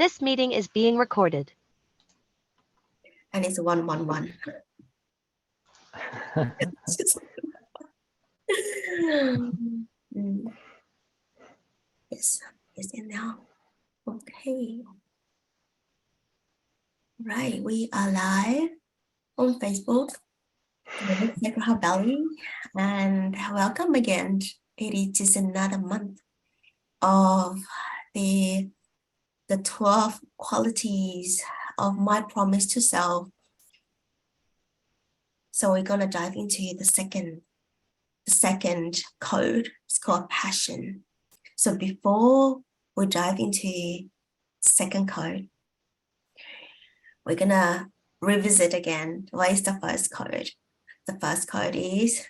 This meeting is being recorded. And it's 111. Yes, it's in now. Okay. Right, we are live on Facebook. Sacred Valley, and welcome again. It is just another month of the 12 qualities of my promise to self. So we're gonna dive into the second code. It's called passion. So before we dive into second code, we're gonna revisit again. What is the first code? The first code is,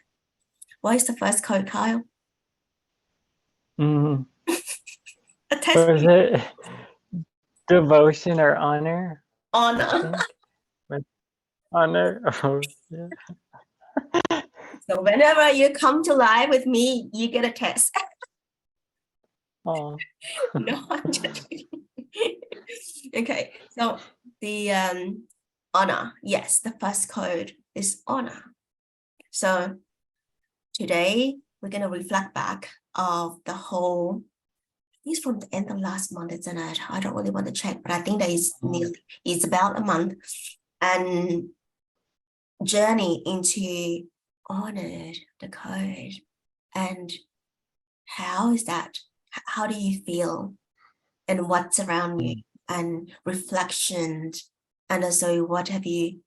what is the first code, Kyle? Was it devotion or honor? Honor. Honor. Oh, yeah. So whenever you come to live with me, you get a test. Oh. No, I'm just kidding. Okay, so the honor. Yes, the first code is honor. So today we're gonna reflect back of the whole. It's from the end of last month, isn't it? I don't really want to check, but I think that is it's about a month, and journey into honored the code. And how is that? How do you feel? And what's around you? And reflections, and also what's the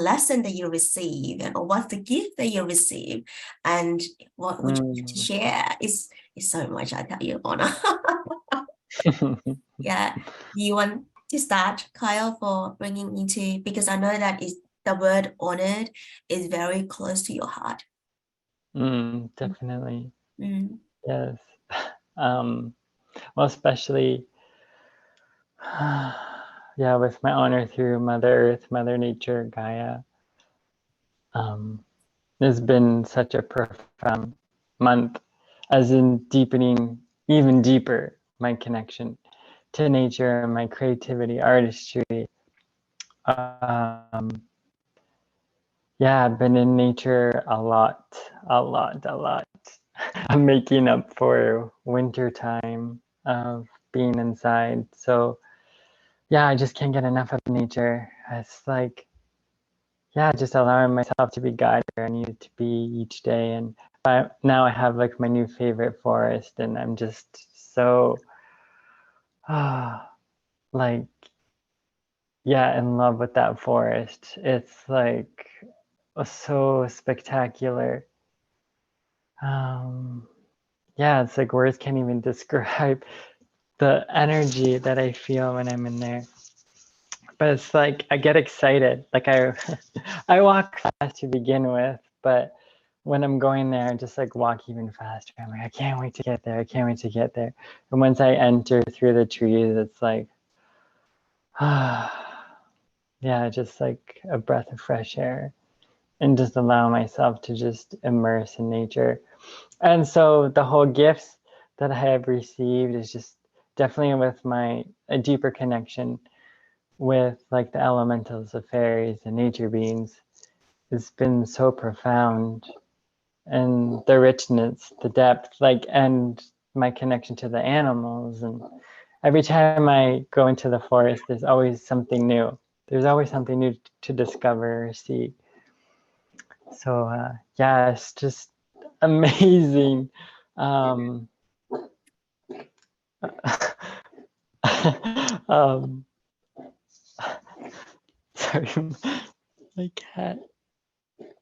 lesson that you receive, and or what's the gift that you receive, and what would you like to share? It's so much, I tell you, Honor. Yeah, you want to start, Kyle, for bringing into, because I know that is the word honored is very close to your heart. Definitely. Yes. Well, especially yeah, with my honor through Mother Earth, Mother Nature, Gaia. It's been such a profound month, as in deepening even deeper my connection to nature, my creativity, artistry. Yeah, I've been in nature a lot. I'm making up for winter time of being inside. So yeah, I just can't get enough of nature. It's like, yeah, just allowing myself to be guided where I need to be each day. And now I have like my new favorite forest, and I'm just so, like, yeah, in love with that forest. It's like so spectacular. Yeah, it's like words can't even describe the energy that I feel when I'm in there. But it's like I get excited. Like I walk fast to begin with, but when I'm going there, I just like walk even faster. I'm like, I can't wait to get there. I can't wait to get there. And once I enter through the trees, it's like, yeah, just like a breath of fresh air, and just allow myself to just immerse in nature. And so the whole gifts that I have received is just definitely with a deeper connection with like the elementals, the fairies, and nature beings. It's been so profound, and the richness, the depth, like, and my connection to the animals. And every time I go into the forest, there's always something new. There's always something new to discover or see. So yeah, it's just amazing. Sorry, my cat.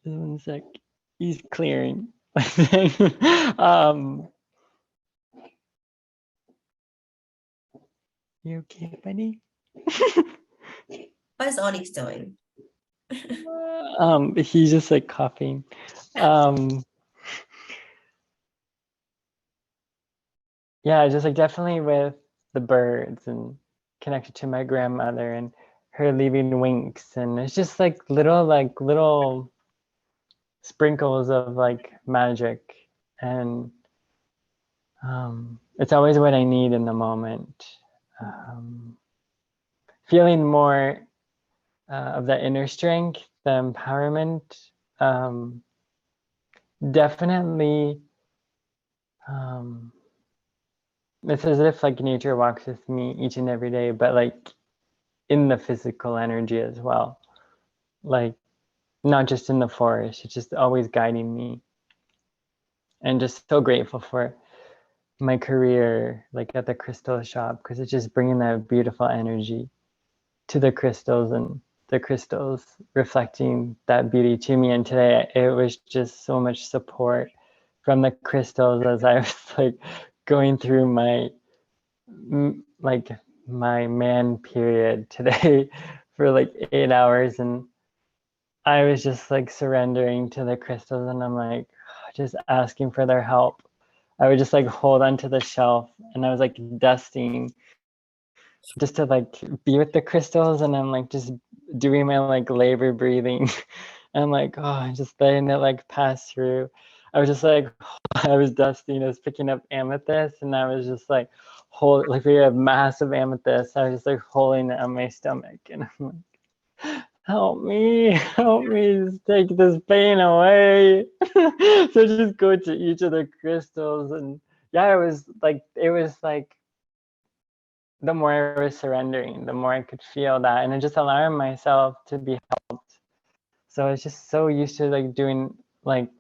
One sec. He's clearing. You okay, buddy? What's Onyx doing? He's just like coughing. Yeah, just like definitely with the birds, and connected to my grandmother and her leaving winks, and it's just like little sprinkles of like magic, and it's always what I need in the moment. feeling more of the inner strength, the empowerment. Definitely, it's as if like nature walks with me each and every day, but like in the physical energy as well. Like not just in the forest, it's just always guiding me. And just so grateful for my career, like at the crystal shop, because it's just bringing that beautiful energy to the crystals and the crystals reflecting that beauty to me. And today it was just so much support from the crystals as I was like going through my like my man period today for like 8 hours, and I was just like surrendering to the crystals, and I'm like just asking for their help. I would just like hold onto the shelf, and I was like dusting just to like be with the crystals, and I'm like just doing my like labor breathing. I'm like, oh, just letting it like pass through. I was just like, I was dusting, I was picking up amethyst, and I was just like like we have massive amethyst. I was just like holding it on my stomach, and I'm like, help me, just take this pain away. So just go to each of the crystals, and yeah, it was like the more I was surrendering, the more I could feel that, and just allowing myself to be helped. So I was just so used to like doing like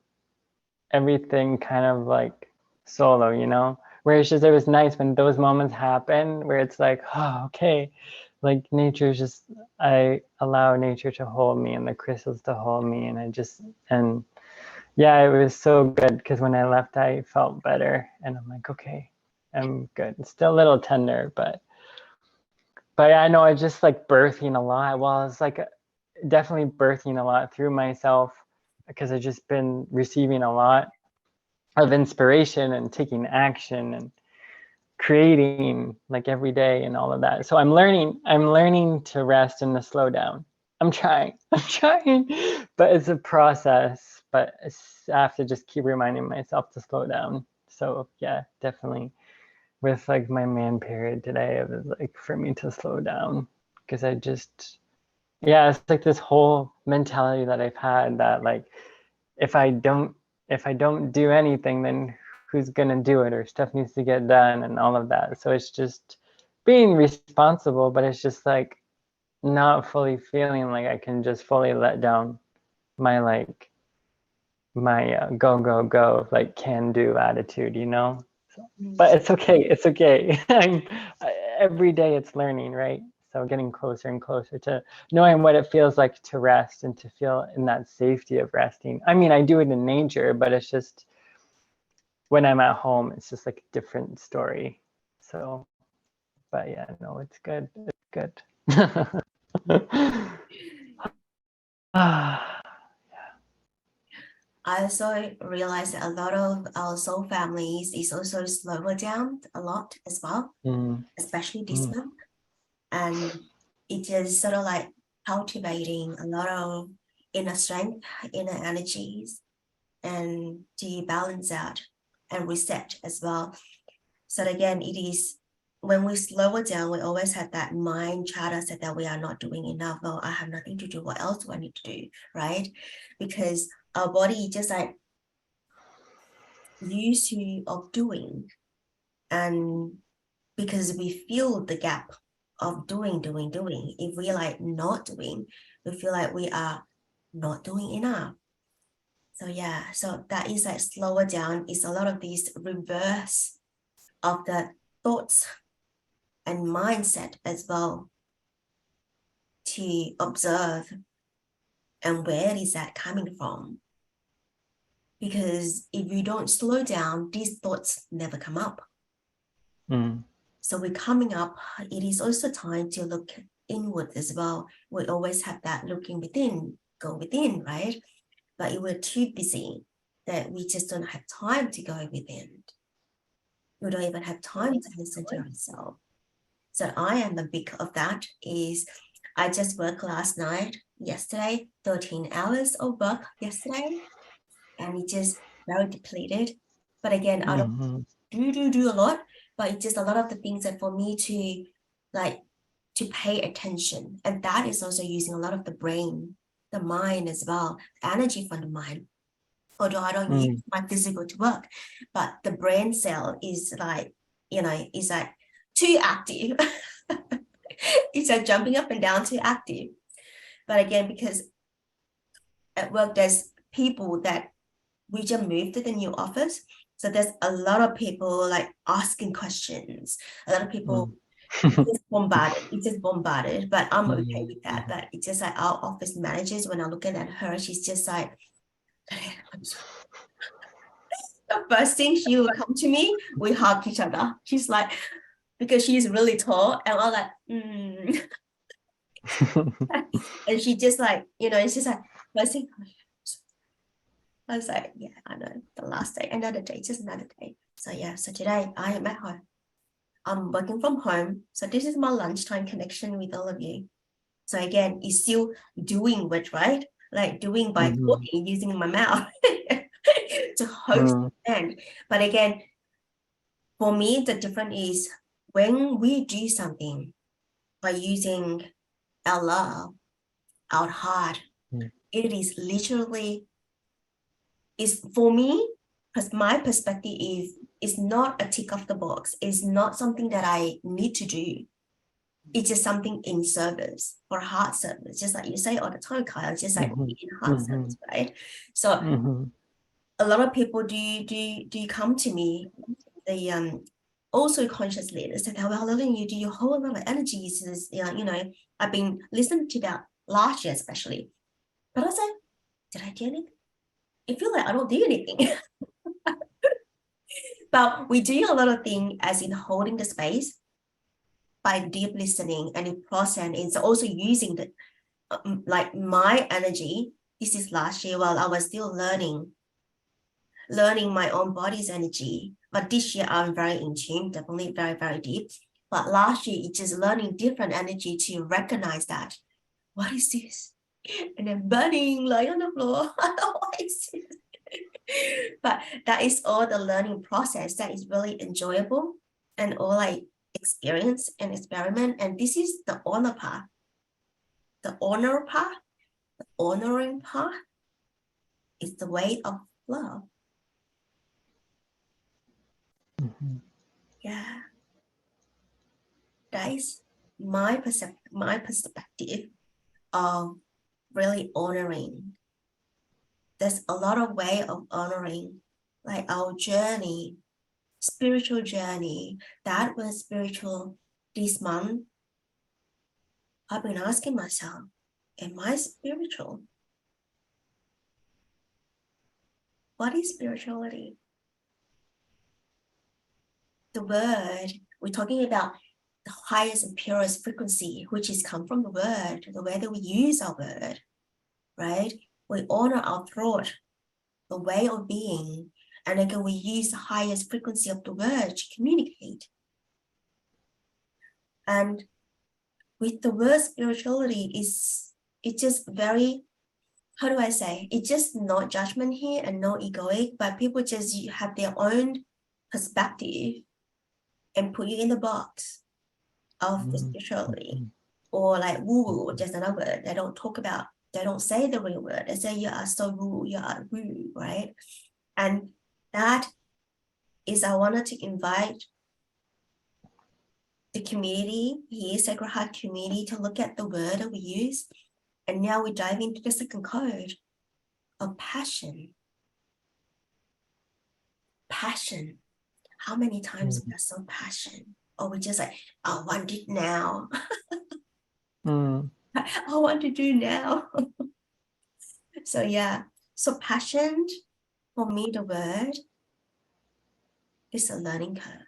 everything kind of like solo, you know? Where it's just, it was nice when those moments happen where it's like, oh, okay, like nature's just, I allow nature to hold me and the crystals to hold me, and yeah, it was so good because when I left, I felt better, and I'm like, okay, I'm good. It's still a little tender, but I know I just like birthing a lot. Well, it's like definitely birthing a lot through myself because I've just been receiving a lot of inspiration and taking action and creating like every day and all of that. So I'm learning to rest and to slow down. I'm trying, but it's a process, but I have to just keep reminding myself to slow down. So yeah, definitely with like my man period today, it was like for me to slow down because yeah, it's like this whole mentality that I've had that like if I don't do anything, then who's gonna do it, or stuff needs to get done and all of that. So it's just being responsible, but it's just like not fully feeling like I can just fully let down my like my go like can do attitude, you know. But it's okay. Every day it's learning, right? So getting closer and closer to knowing what it feels like to rest and to feel in that safety of resting. I mean, I do it in nature, but it's just when I'm at home, it's just like a different story. So, but yeah, no, it's good. It's good. I also realized that a lot of our soul families is also slower down a lot as well, especially this month. And it is sort of like cultivating a lot of inner strength, inner energies, and to balance out and reset as well. So again, it is when we slow it down, we always have that mind chatter said that we are not doing enough. Oh, I have nothing to do. What else do I need to do? Right? Because our body just like used to of doing, and because we feel the gap of doing. If we like not doing, we feel like we are not doing enough. So yeah, so that is like slower down. It's a lot of these reverse of the thoughts and mindset as well to observe and where is that coming from. Because if you don't slow down, these thoughts never come up. So we're coming up, it is also time to look inward as well. We always have that looking within, go within, right? But if we're too busy, that we just don't have time to go within. We don't even have time to listen to ourselves. So I am a big of that is I just worked yesterday, 13 hours of work yesterday, and it just very depleted. But again, I don't do a lot, but it's just a lot of the things that for me to like to pay attention. And that is also using a lot of the brain, the mind as well, energy from the mind. Although I don't use my physical to work, but the brain cell is like, is like too active. It's like jumping up and down, too active. But again, because at work, there's people that we just moved to the new office. So there's a lot of people like asking questions. A lot of people just bombarded. It's just bombarded. But I'm okay with that. But it's just like our office managers, when I'm looking at her, she's just like, the first thing she will come to me, we hug each other. She's like, because she's really tall, and I'm like, and she just like, it's just like, first thing, I was like, yeah, I know, the last day, another day, just another day. So yeah, so today I am at home. I'm working from home. So this is my lunchtime connection with all of you. So again, it's still doing what, right? Like doing by talking, using my mouth to host and. But again, for me, the difference is when we do something by using our love, our heart, it is literally, is for me, because my perspective is not a tick off the box. It's not something that I need to do. It's just something in service or heart service, just like you say all the time, Kyle, just like in heart service, right? So a lot of people do come to me, they also conscious leaders say, well, Lillian, you do your whole lot of energy. I've been listening to that last year especially, but I said, did I do anything? I feel like I don't do anything. But we do a lot of things as in holding the space by deep listening and in process. It's also using the like my energy. This is last year while I was still learning my own body's energy. But this year I'm very in tune, definitely very, very deep. But last year it's just learning different energy to recognize that. What is this? And then burning like on the floor. What is this? But that is all the learning process that is really enjoyable and all like experience and experiment. And this is the honor part. The honor part, the honoring part is the way of love. Yeah. That is my perspective of really honoring. There's a lot of way of honoring, like our journey, spiritual journey. That was spiritual this month. I've been asking myself, am I spiritual? What is spirituality? The word, we're talking about the highest and purest frequency, which is come from the word, the way that we use our word, right? We honor our throat, the way of being, and again, we use the highest frequency of the word to communicate. And with the word spirituality, it's just very, how do I say? It's just not judgment here and no egoic, but people just have their own perspective and put you in the box of the spirituality, or like woo-woo, just another word. They don't say the real word. They say you are so woo, you are woo, right? And that is, I wanted to invite the community here, Sacred Heart community, to look at the word that we use. And now we dive into the second code of passion. Passion. How many times we are so passionate? Or we just like, I want it now. I want to do now. So yeah, so passion, for me, the word is a learning curve.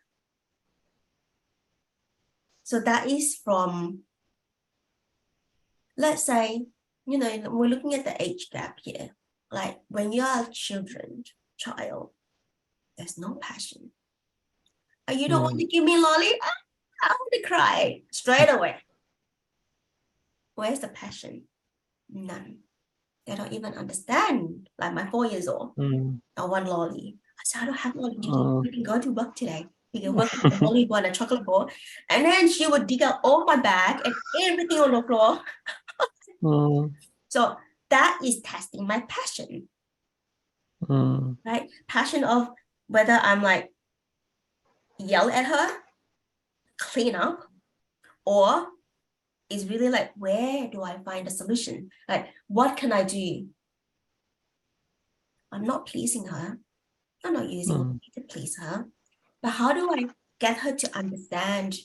So that is from, let's say, we're looking at the age gap here. Like when you are a child, there's no passion. You don't want to give me lolly? I want to cry straight away. Where's the passion? None. They don't even understand. Like my 4 years old, I want lolly. I said, I don't have lolly today. We can go to work today. because I only want a chocolate bar. And then she would dig out all my bag and everything on the floor. Mm, So that is testing my passion, mm, right? Passion of whether I'm like yell at her, clean up, or it's really like, where do I find a solution? Like, what can I do? I'm not pleasing her. I'm not using mm, it to please her. But how do I get her to understand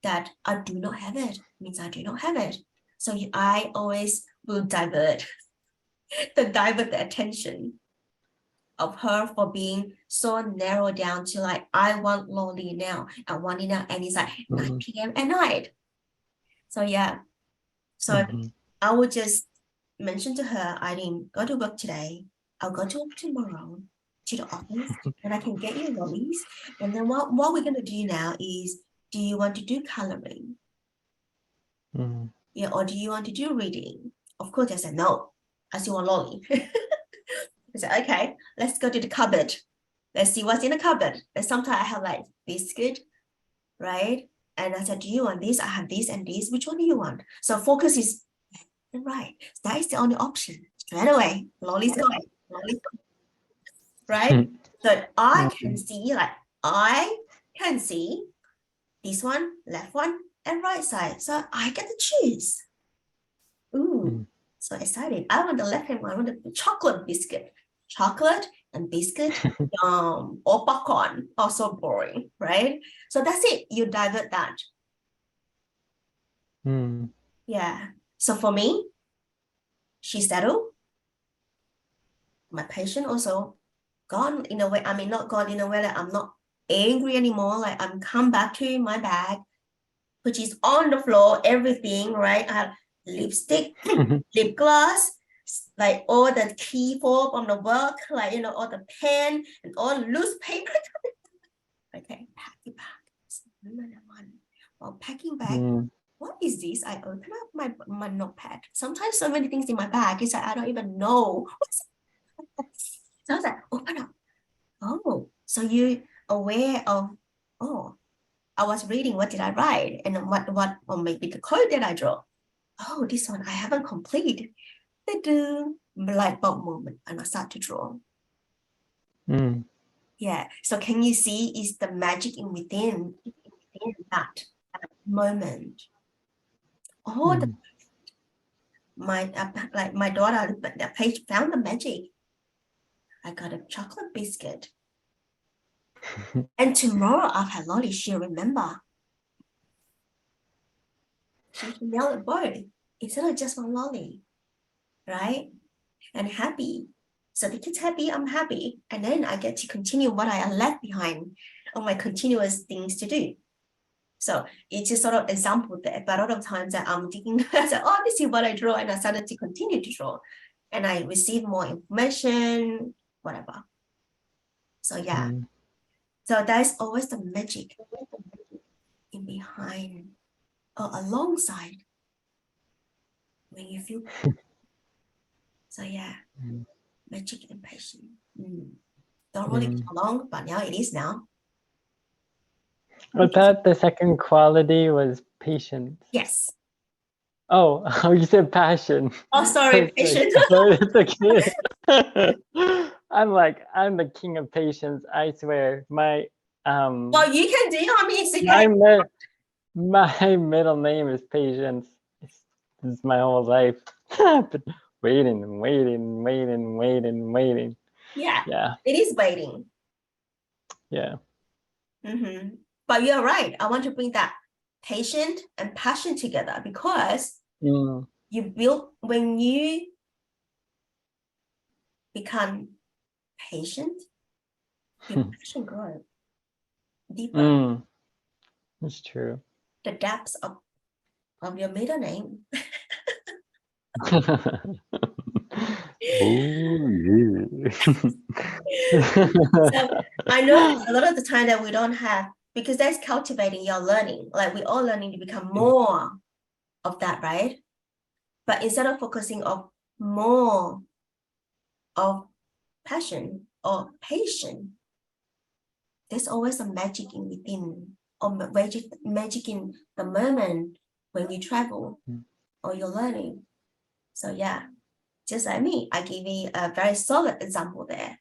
that I do not have it? Means I do not have it. So I always will divert the attention of her for being so narrow down to like, I want lolly now. I want it now. And it's like 9 p.m. at night. So yeah. So mhm, I would just mention to her, I didn't go to work today. I'll go to work tomorrow to the office and I can get you lollies. And then what we're going to do now is, do you want to do coloring? mm, Yeah, or do you want to do reading? Of course, I said, no, I still want lolly. I said, okay, let's go to the cupboard. Let's see what's in the cupboard. And sometimes I have like biscuit, right? And I said, do you want this? I have this and this. Which one do you want? So focus is right. That is the only option. Straight away, lolly's going. Lolly's going. Right? So I can see, like, I can see this one, left one, and right side. So I get to choose. Ooh, so excited. I want the left hand one. I want the chocolate biscuit. Chocolate and biscuit, or popcorn, also boring, right? So that's it. You divert that. mm, Yeah. So for me, she settled. My patient also gone in a way. I mean, not gone in a way that I'm not angry anymore. Like I'm come back to my bag, which is on the floor, everything, right? I have lipstick, lip gloss, like all the key fob on the work, like, you know, all the pen and all loose paper. Okay, pack it back. While packing back, mm, what is this? I open up my notepad. Sometimes so many things in my bag is that I don't even know. So I was like, open up. Oh, so you aware of, oh, I was reading, what did I write? And or maybe the code that I draw. Oh, this one I haven't completed. The light bulb moment, and I start to draw. mm, Yeah. So can you see is the magic in within that moment? Oh, mm. like my daughter, the page found the magic. I got a chocolate biscuit. And tomorrow after lolly, she'll remember. She can yell at both instead of just one lolly, right? And happy. So the kid's happy, I'm happy. And then I get to continue what I left behind on my continuous things to do. So it's just sort of example there. But a lot of times that I'm thinking, I said, oh, this is what I draw. And I started to continue to draw. And I receive more information, whatever. So yeah. Mm. So there's always the magic in behind or alongside when you feel. So yeah, Mm. magic and patience. Don't really get along, but now it is now. I thought the second quality was patience. Yes. Oh, you said passion. Oh, sorry, patience. It's okay. I'm like, I'm the king of patience. I swear. My Well, you can do. I mean, it's my, okay. my middle name is Patience. It's my whole life. But waiting and waiting and waiting and waiting and waiting. Yeah. Yeah. It is waiting. Yeah. But you're right. I want to bring that patient and passion together because you build, when you become patient, your passion grows deeper. That's true. The depths of your middle name. Oh, yeah. So I know a lot of the time that we don't have, because that's cultivating your learning. Like we're all learning to become more of that, right? But instead of focusing on more of passion or patience, there's always a magic in within, or magic in the moment when you travel or you're learning. So yeah, just like me, I give you a very solid example there.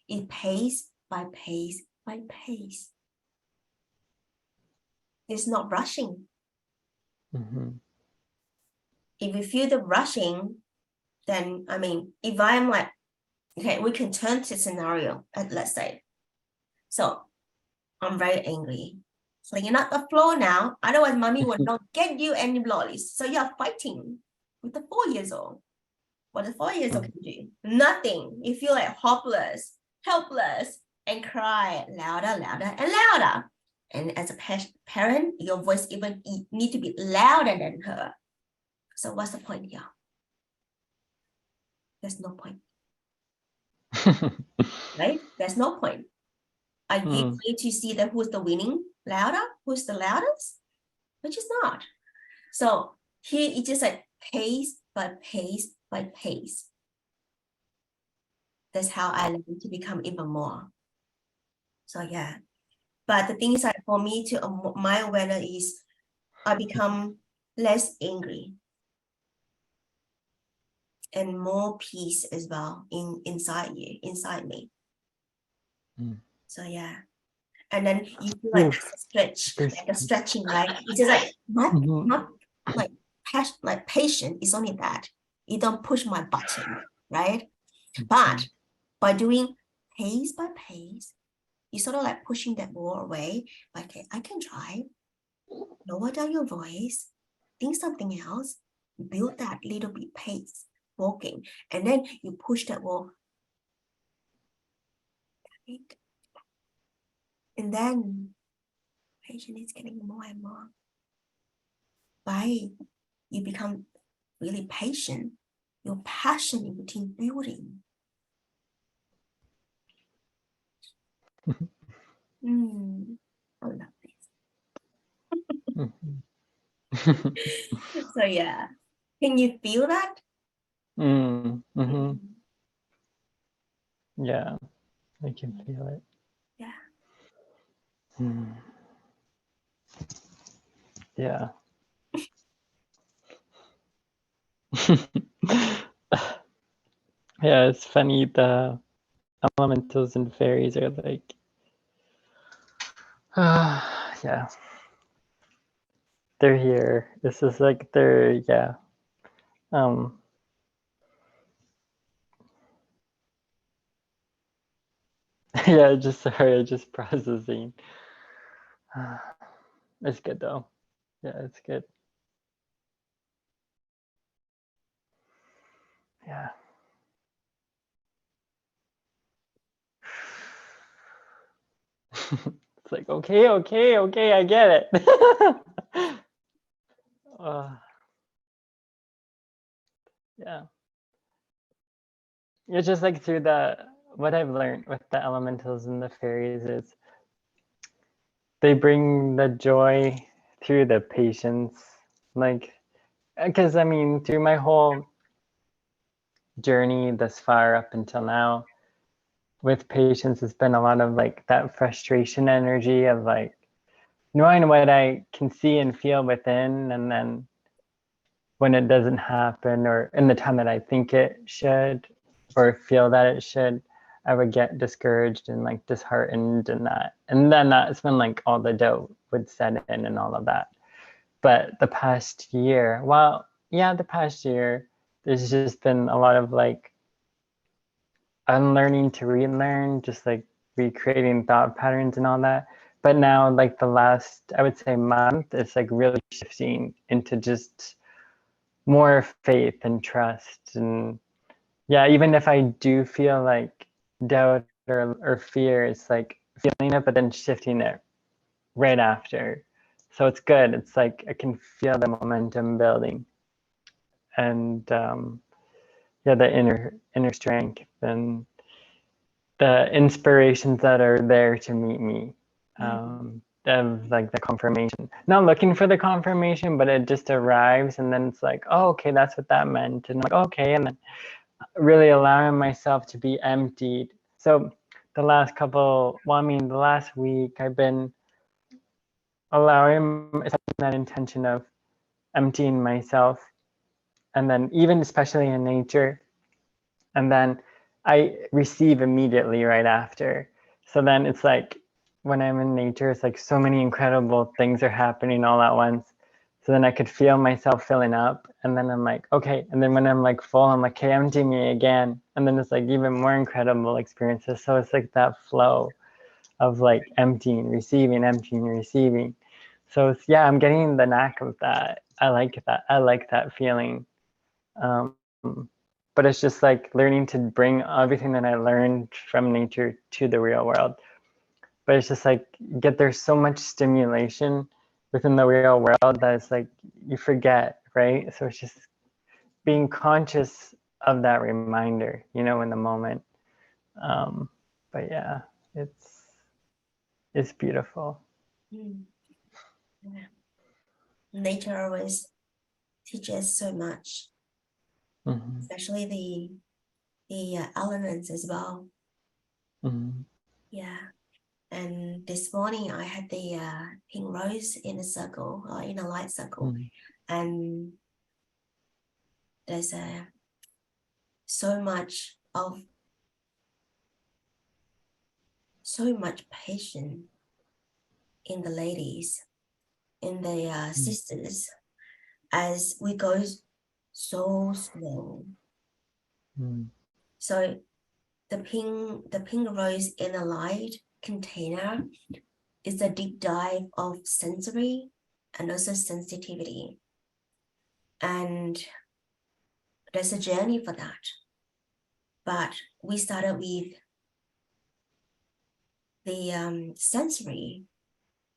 It pace by pace by pace. It's not rushing. If you feel the rushing, then I mean, if I'm like, okay, we can turn to scenario, let's say. So I'm very angry. Clean up the floor now. Otherwise, mommy will not get you any lollies. So you're fighting with the 4 years old. What the 4 years old can do? Nothing. You feel like hopeless, helpless, and cry louder, louder, and louder. And as a parent, your voice even need to be louder than her. So what's the point here? There's no point. Right? There's no point. Are you going to see that who's the winning louder? Who's the loudest? Which is not. So here it's just like pace by pace by pace. That's how I learned to become even more. So yeah. But the thing is that for me to my awareness is I become less angry and more peace as well inside me. So yeah. And then you feel like a stretching, right? It's just like not like passion, like patient. It's only that you don't push my button, right? But by doing pace by pace, you sort of like pushing that ball away. Okay, I can try. Lower down your voice. Think something else. Build that little bit pace, walking, and then you push that ball. And then patience is getting more and more. By you become really patient, your passion in routine building. I love this. So yeah, can you feel that? Yeah, I can feel it. Yeah. Yeah, it's funny, the elementals and fairies are like, yeah, they're here. This is like yeah. Yeah, just processing. It's good though. Yeah, it's good. Yeah. It's like, okay, I get it. Yeah. It's just like through what I've learned with the elementals and the fairies is they bring the joy through the patience. Like, because I mean, through my whole journey thus far up until now, with patience, it's been a lot of like that frustration energy of like knowing what I can see and feel within, and then when it doesn't happen or in the time that I think it should or feel that it should, I would get discouraged and like disheartened and that. And then that's when like all the doubt would set in and all of that. But the past year, there's just been a lot of like unlearning to relearn, just like recreating thought patterns and all that. But now like the last, I would say, month, it's like really shifting into just more faith and trust. And yeah, even if I do feel like doubt or fear, it's like feeling it, but then shifting it right after. So it's good. It's like I can feel the momentum building, and yeah, the inner strength and the inspirations that are there to meet me. Of like the confirmation, not looking for the confirmation, but it just arrives, and then it's like, oh, okay, that's what that meant, and I'm like, okay, and then really allowing myself to be emptied So the last week I've been allowing that intention of emptying myself, and then even especially in nature, and then I receive immediately right after. So then it's like when I'm in nature, it's like so many incredible things are happening all at once. So then I could feel myself filling up, and then I'm like, okay. And then when I'm like full, I'm like, okay, empty me again. And then it's like even more incredible experiences. So it's like that flow of like emptying, receiving, emptying, receiving. So it's, yeah, I'm getting the knack of that. I like that. I like that feeling. Um, but it's just like learning to bring everything that I learned from nature to the real world. But it's just like there's so much stimulation within the real world that it's like you forget, right? So it's just being conscious of that reminder, you know, in the moment. But yeah, it's beautiful. Mm. Yeah. Nature always teaches so much, Mm-hmm. especially the elements as well. Mm-hmm. Yeah. And this morning I had the pink rose in a circle or in a light circle, and there's so much patience in the ladies, in the sisters, as we go so slow. So the pink rose in a light container is a deep dive of sensory and also sensitivity. And there's a journey for that. But we started with the sensory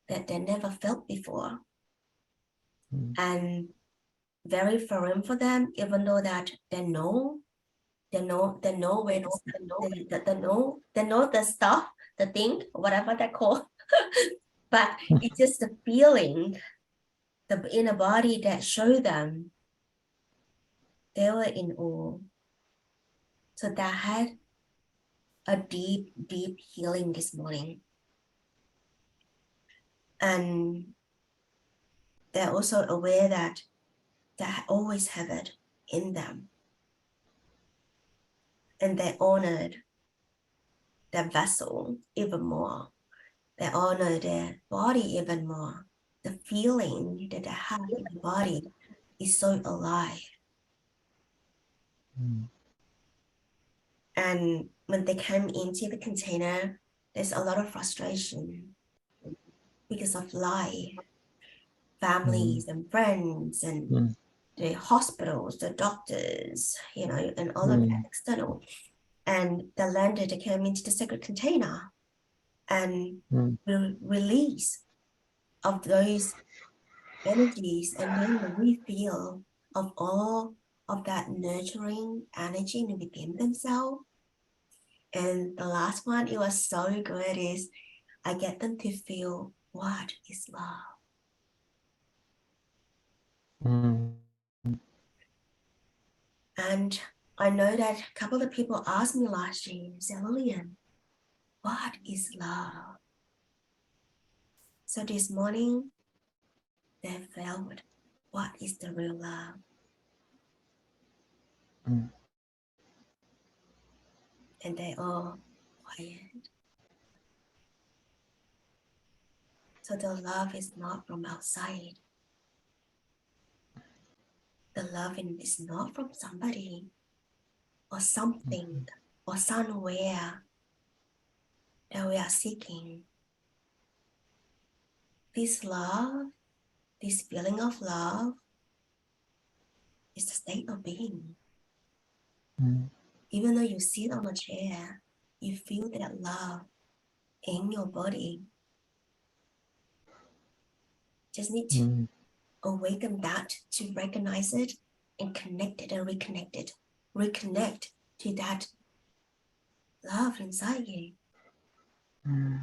that they never felt before. And very foreign for them, even though that they know where they know the stuff, the thing, whatever they call. But it's just the feeling, the inner body that show them they were in awe. So that had a deep, deep healing this morning. And they're also aware that they always have it in them. And they honored their vessel even more. They honor their body even more. The feeling that they have in the body is so alive. And when they came into the container, there's a lot of frustration because of life, families and friends and the hospitals, the doctors, you know, and all of that external. And the lander, they came into the sacred container and the release of those energies, and then we feel of all of that nurturing energy within themselves. And the last one, it was so good, is I get them to feel what is love. And I know that a couple of people asked me last year, said, Lillian, what is love? So this morning, they felt what is the real love. And they all quiet. So the love is not from outside. The loving is not from somebody or something or somewhere that we are seeking. This love, this feeling of love is the state of being. Even though you sit on a chair, you feel that love in your body. Just need to awaken that, to recognize it and connect it and reconnect it. Reconnect to that love inside you. And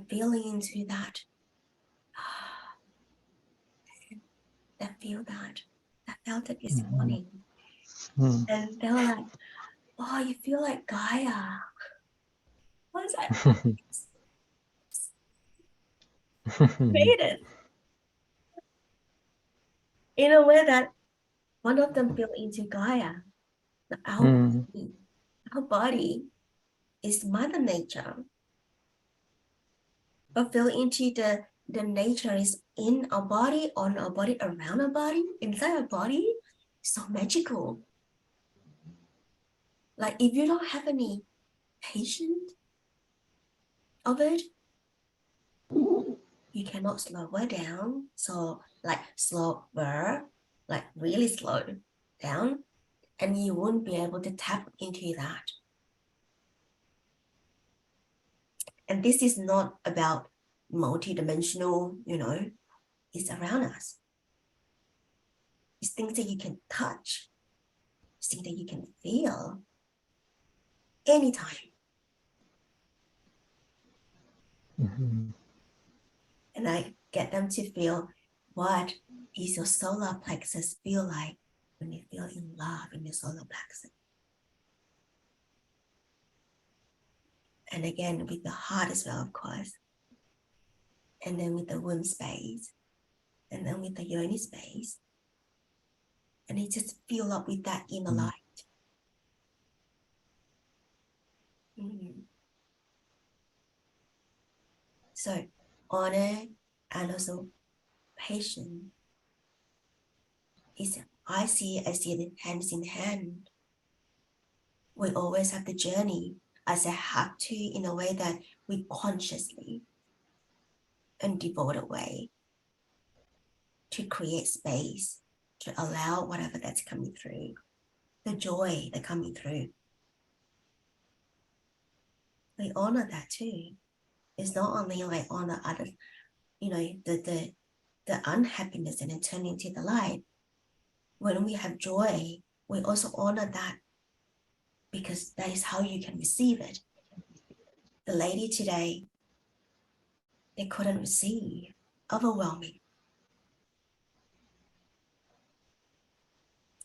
feeling into that. I feel that. I felt it this morning. And felt like oh, you feel like Gaia. I was like, made it in a way that one of them feel into Gaia. Our Mm, body, our body is Mother Nature, but feel into the nature is in our body, on our body, around our body, inside our body. So magical. Like if you don't have any patience of it, you cannot slow it down. So like slower, like really slow down, and you won't be able to tap into that. And this is not about multi-dimensional, it's around us. It's things that you can touch, it's things that you can feel anytime. mhm, And I get them to feel what is your solar plexus feel like when you feel in love in your solar plexus. And again, with the heart as well, of course. And then with the womb space. And then with the yoni space. And it just fill up with that inner Mm. light. Mm. So honor and also patience is I see it hands in hand. We always have the journey as a have to in a way that we consciously and devote a way to create space to allow whatever that's coming through, the joy that coming through. We honor that too. It's not only like honor other, the unhappiness and then turn into the light. When we have joy, we also honor that because that is how you can receive it. The lady today, they couldn't receive, overwhelming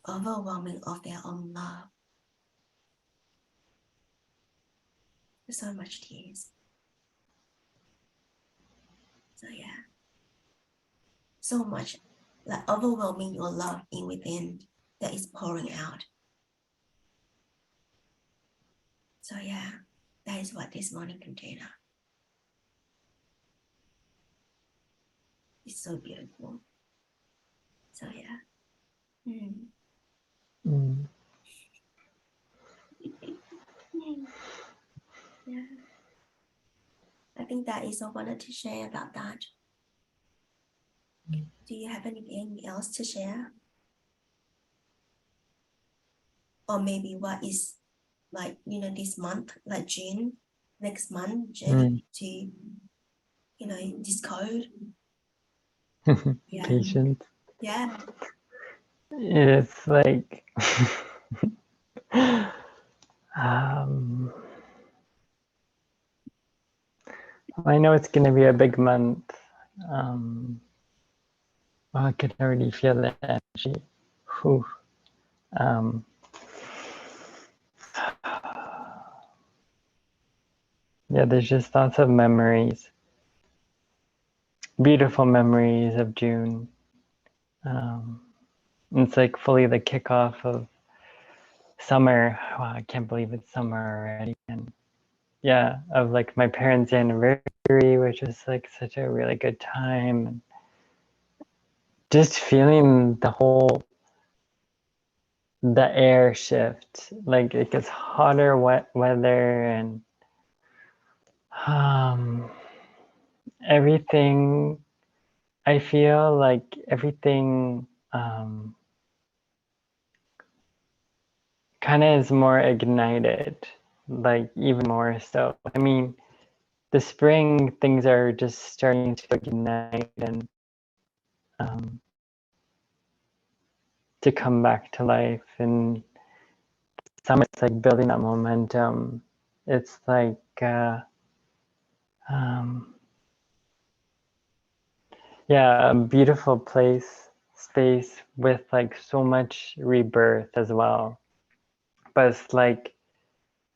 of their own love. There's so much tears. So yeah, so much like overwhelming your love in within that is pouring out. So yeah, that is what this morning container is. So beautiful. So yeah. mm. Yeah. I think that is all I wanted to share about that. Do you have anything else to share? Or maybe what is like, this month, like June, next month, journey to, this code. Yeah. Patience. Yeah. It's like, um, I know it's going to be a big month. Well, I could already feel the energy. Whew. Um, yeah, there's just lots of memories, beautiful memories of June. It's like fully the kickoff of summer. Wow, I can't believe it's summer already. And yeah, of like my parents' anniversary, which was like such a really good time. And just feeling the air shift, like it gets hotter, wet weather, and everything. I feel like everything kind of is more ignited, like even more so. I mean, the spring things are just starting to ignite and to come back to life, and summer it's like building that momentum. It's like yeah, a beautiful space with like so much rebirth as well. But it's like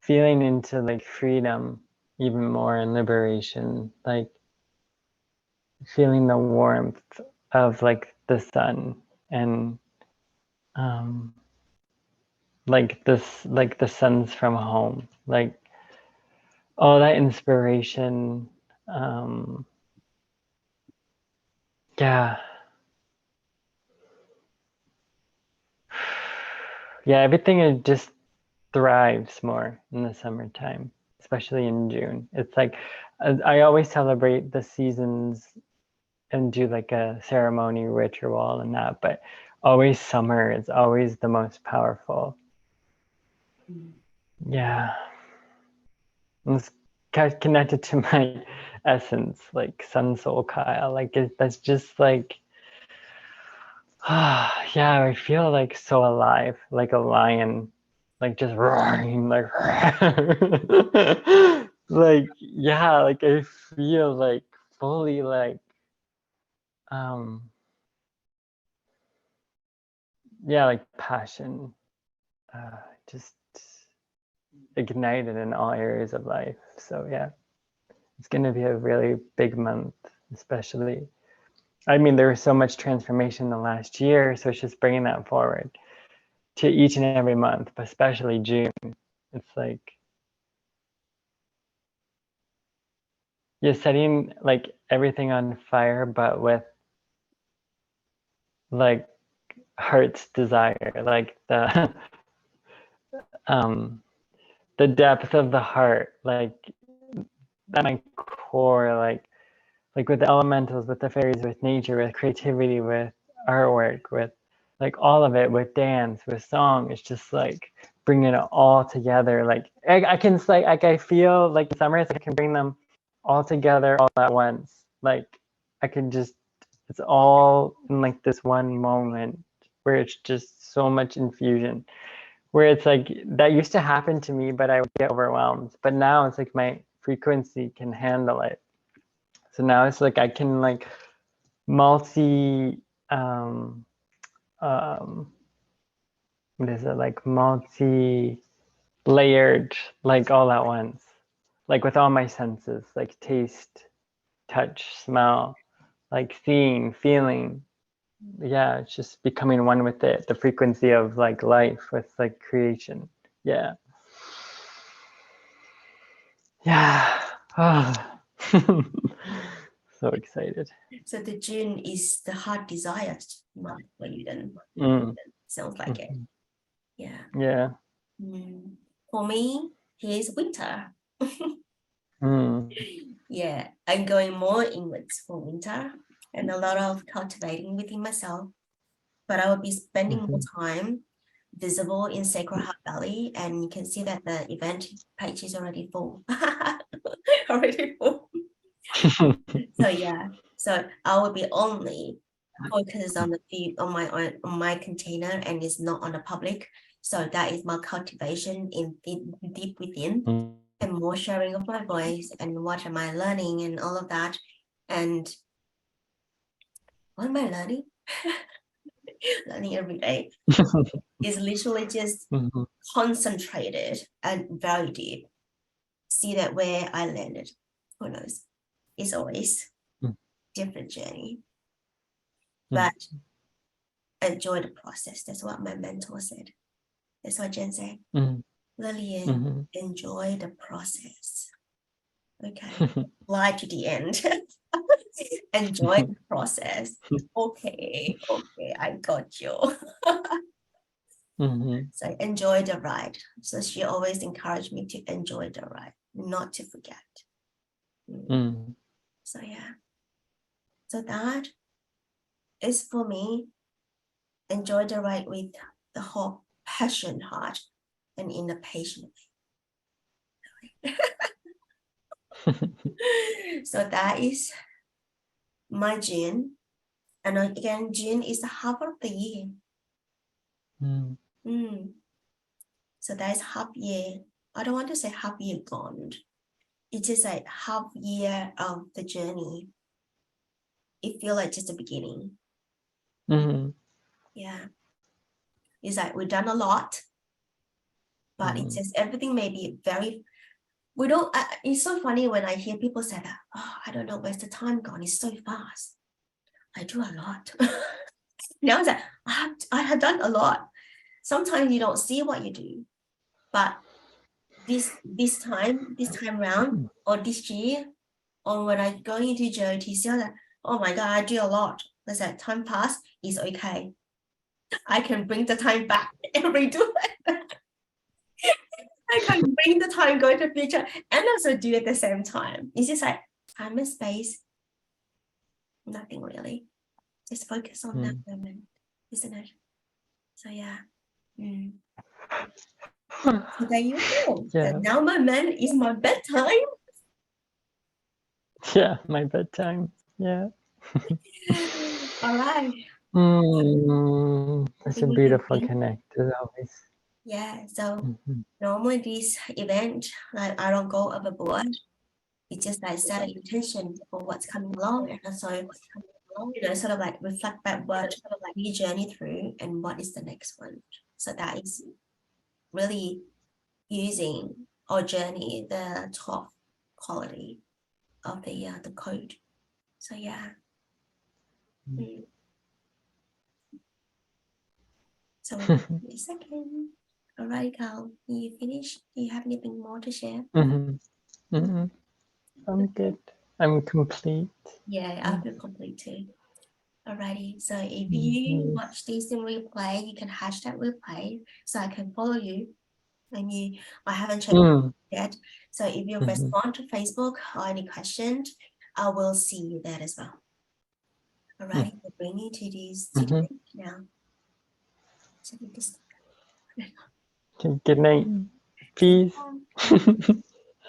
feeling into like freedom even more and liberation, like feeling the warmth of like the sun and like this, like the sun's from home, like all that inspiration. Yeah. Yeah, everything is just thrives more in the summertime, especially in June. It's like I always celebrate the seasons and do like a ceremony ritual and that, but always summer is always the most powerful. Yeah. It's connected to my essence, like Sun Soul Kyle. Like that's just like, yeah, I feel like so alive, like a lion, like just roaring, like, like, yeah, like I feel like fully like, yeah, like passion, just ignited in all areas of life. So yeah, it's going to be a really big month, especially. I mean, there was so much transformation in the last year, so it's just bringing that forward to each and every month, but especially June. It's like you're setting like everything on fire, but with like heart's desire, like um the depth of the heart, like at my core, like with the elementals, with the fairies, with nature, with creativity, with artwork, with like all of it, with dance, with song. It's just like bringing it all together. Like I can like I feel like in summer, I can bring them all together all at once. Like I can just, it's all in like this one moment where it's just so much infusion. Where it's like that used to happen to me, but I would get overwhelmed. But now it's like my frequency can handle it. So now it's like I can like multi um what is it, like multi layered, like all at once, like with all my senses, like taste, touch, smell, like seeing, feeling. Yeah, it's just becoming one with it, the frequency of like life with like creation. Yeah. Yeah. Oh. So excited. So the June is the heart desires month for you then. Sounds like it. Yeah. Yeah. For me, here's winter. Mm. Yeah, I'm going more inwards for winter and a lot of cultivating within myself. But I will be spending more time visible in Sacred Heart Valley, and you can see that the event page is already full. Already full. So yeah, so I will be only focused on the feed on my container and it's not on the public. So that is my cultivation in deep within and more sharing of my voice and what am I learning and all of that. And what am I learning? Learning every day is literally just concentrated and very deep. See that where I landed, who knows? It's always different journey. But enjoy the process. That's what my mentor said. That's what Jen said. Lillian, enjoy the process. Okay. Fly to the end. Enjoy the process. Okay, I got you. So enjoy the ride. So she always encouraged me to enjoy the ride, not to forget. So yeah. So that is for me. Enjoy the ride with the whole passion heart and in a patient way. So that is my June. And again, June is the half of the year. So that is half year. I don't want to say half year gone. It's just like half year of the journey. It feels like just the beginning. Yeah. It's like we've done a lot. but it's just everything may be very. We don't. It's so funny when I hear people say that. Oh, I don't know where's the time gone. It's so fast. I do a lot. Now it's like I have done a lot. Sometimes you don't see what you do, but this time round or this year, or when I go into JOTC, that oh my god, I do a lot. Let's say time pass is okay. I can bring the time back and redo it. I can bring the time, go to the future, and also do at the same time. It's just like time and space. Nothing really. Just focus on that moment, isn't it? So yeah. So there you go. Yeah. And now my man is my bedtime. Yeah, my bedtime. Yeah. All right. That's a Think we can beautiful think. connect as always. Yeah. So Mhm. normally this event, like I don't go overboard. It's just like set an intention for what's coming along, and also sort of like reflect back what we journey through and what is the next one. So that is really using or journey the top quality of the code. So yeah. So wait a second. All right, Carl, you finished? Do you have anything more to share? I'm good. I'm complete. Yeah, I feel complete too. Alrighty, so if you watch this in replay, you can hashtag replay so I can follow you. And I haven't checked yet. So if you respond to Facebook or any questions, I will see you there as well. Alrighty, we'll bring you to this now. So we just Good night. Peace.